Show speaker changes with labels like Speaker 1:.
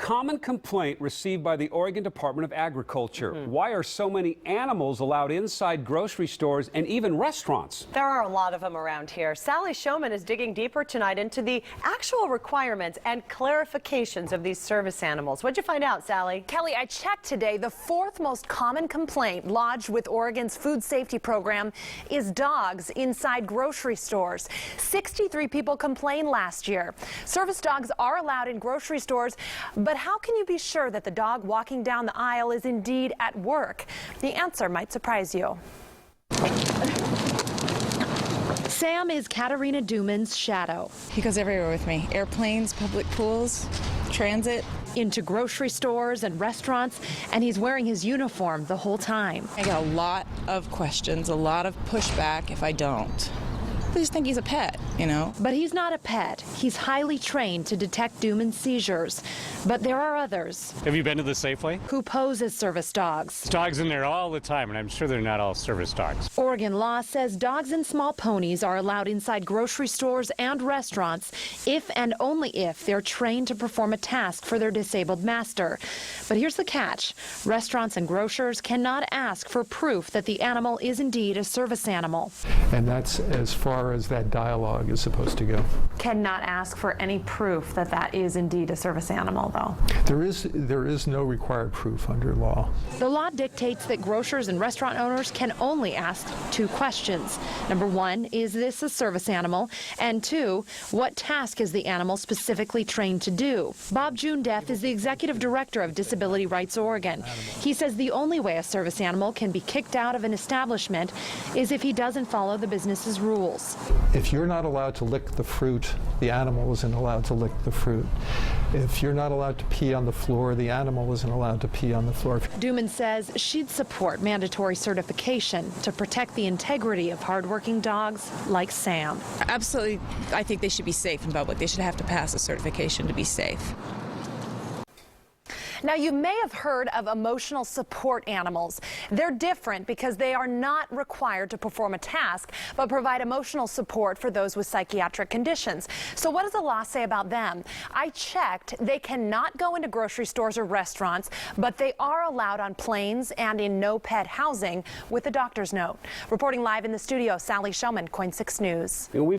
Speaker 1: common complaint received by the Oregon Department of Agriculture. Why are so many animals allowed inside grocery stores and even restaurants?
Speaker 2: There are a lot of them around here. Sally Showman is digging deeper tonight into the actual requirements and clarifications of these service animals. What'd you find out, Sally?
Speaker 3: Kelly, I checked today. The fourth most common complaint lodged with Oregon's food safety program is dogs inside grocery stores. 63 people complained last year. Service dogs are allowed in grocery stores, but how can you be sure that the dog walking down the aisle is indeed at work? The answer might surprise you. Sam is Katarina Duman's shadow.
Speaker 4: He goes everywhere with me. Airplanes, public pools, transit.
Speaker 3: Into grocery stores and restaurants, and he's wearing his uniform the whole time.
Speaker 4: I get a lot of questions, a lot of pushback if I don't. They just think he's a pet, you know.
Speaker 3: But he's not a pet. He's highly trained to detect Duman's seizures. But there are others.
Speaker 5: Have you been to the Safeway?
Speaker 3: Who pose as service dogs.
Speaker 5: Dogs in there all the time, and I'm sure they're not all service dogs.
Speaker 3: Oregon law says dogs and small ponies are allowed inside grocery stores and restaurants if and only if they're trained to perform a task for their disabled master. But here's the catch. Restaurants and grocers cannot ask for proof that the animal is indeed a service animal.
Speaker 6: And that's as far as that dialogue is supposed to go.
Speaker 3: Cannot ask for any proof that that is indeed a service animal, though.
Speaker 6: There is no required proof under law.
Speaker 3: The law dictates that grocers and restaurant owners can only ask two questions. Number one, is this a service animal? And two, what task is the animal specifically trained to do? Bob Jundeff is the executive director of Disability Rights Oregon. He says the only way a service animal can be kicked out of an establishment is if he doesn't follow the business's rules.
Speaker 6: If you're not allowed to lick the fruit, the animal isn't allowed to lick the fruit. If you're not allowed to pee on the floor, the animal isn't allowed to pee on the floor.
Speaker 3: Duman says she'd support mandatory certification to protect the integrity of hardworking dogs like Sam.
Speaker 4: Absolutely, I think they should be safe in public. They should have to pass a certification to be safe.
Speaker 3: Now, you may have heard of emotional support animals. They're different because they are not required to perform a task, but provide emotional support for those with psychiatric conditions. So what does the law say about them? I checked. They cannot go into grocery stores or restaurants, but they are allowed on planes and in no-pet housing with a doctor's note. Reporting live in the studio, Sally Showman, KOIN 6 News.